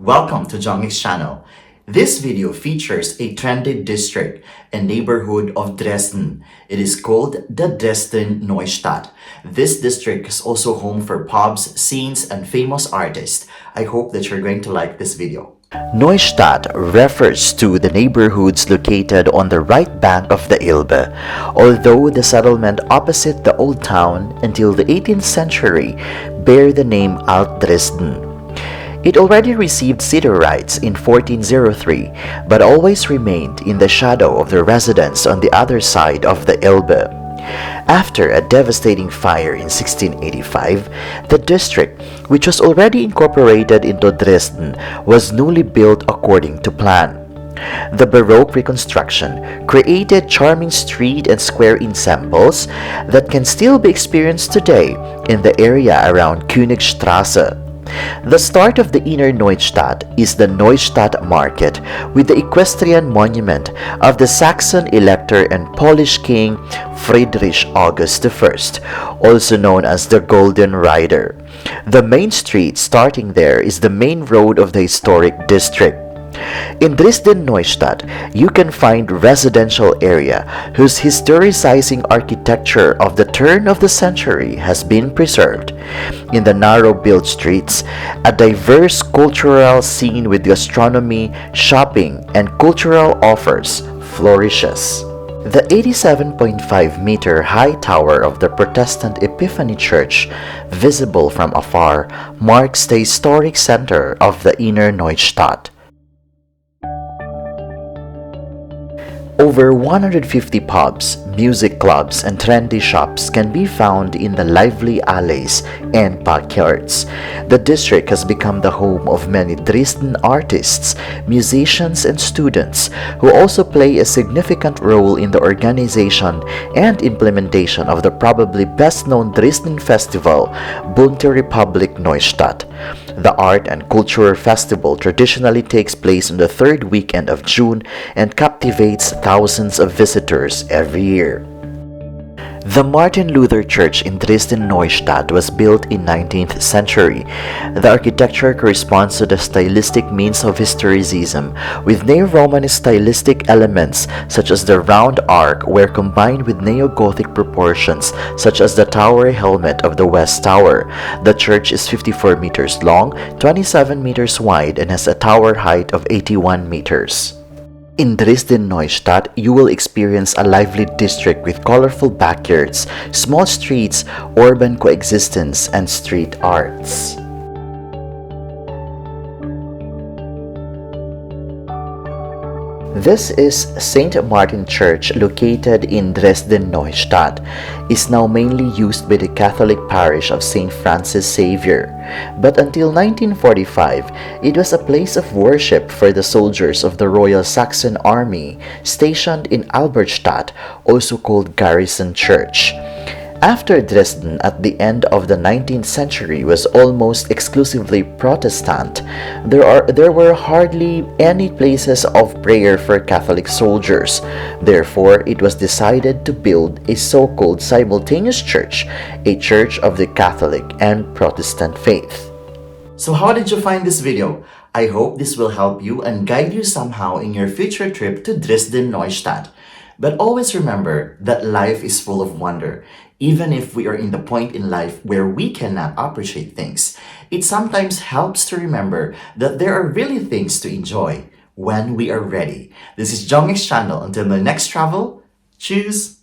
Welcome to Jongik's channel. This video features a trendy district and neighborhood of Dresden. It is called the Dresden-Neustadt. This district is also home for pubs, scenes, and famous artists. I hope that you're going to like this video. Neustadt refers to the neighborhoods located on the right bank of the Elbe, although the settlement opposite the old town until the 18th century bear the name Alt Dresden. It already received city rights in 1403, but always remained in the shadow of the residents on the other side of the Elbe. After a devastating fire in 1685, the district, which was already incorporated into Dresden, was newly built according to plan. The Baroque reconstruction created charming street and square ensembles that can still be experienced today in the area around Königstrasse. The start of the inner Neustadt is the Neustadt Market with the equestrian monument of the Saxon elector and Polish king Friedrich August I, also known as the Golden Rider. The main street starting there is the main road of the historic district. In Dresden-Neustadt, you can find residential area whose historicizing architecture of the turn of the century has been preserved. In the narrow-built streets, a diverse cultural scene with gastronomy, shopping, and cultural offers flourishes. The 87.5-meter high tower of the Protestant Epiphany Church, visible from afar, marks the historic center of the inner Neustadt. Over 150 pubs, music clubs, and trendy shops can be found in the lively alleys and backyards. The district has become the home of many Dresden artists, musicians, and students who also play a significant role in the organization and implementation of the probably best-known Dresden festival, Bunte Republik Neustadt. The Art and Culture Festival traditionally takes place on the third weekend of June and captivates thousands of visitors every year. The Martin Luther Church in Dresden-Neustadt was built in 19th century. The architecture corresponds to the stylistic means of historicism, with neo-Romanist stylistic elements such as the round arc were combined with neo-Gothic proportions such as the tower helmet of the West Tower. The church is 54 meters long, 27 meters wide, and has a tower height of 81 meters. In Dresden-Neustadt, you will experience a lively district with colorful backyards, small streets, urban coexistence, and street arts. This is St. Martin Church located in Dresden-Neustadt. Is now mainly used by the Catholic parish of St. Francis Xavier. But until 1945, it was a place of worship for the soldiers of the Royal Saxon Army stationed in Albertstadt, also called Garrison Church. After Dresden at the end of the 19th century was almost exclusively Protestant, there were hardly any places of prayer for Catholic soldiers. Therefore, it was decided to build a so-called simultaneous church, a church of the Catholic and Protestant faith. So how did you find this video? I hope this will help you and guide you somehow in your future trip to Dresden-Neustadt. But always remember that life is full of wonder. Even if we are in the point in life where we cannot appreciate things, it sometimes helps to remember that there are really things to enjoy when we are ready. This is Jongik's channel. Until my next travel, choose!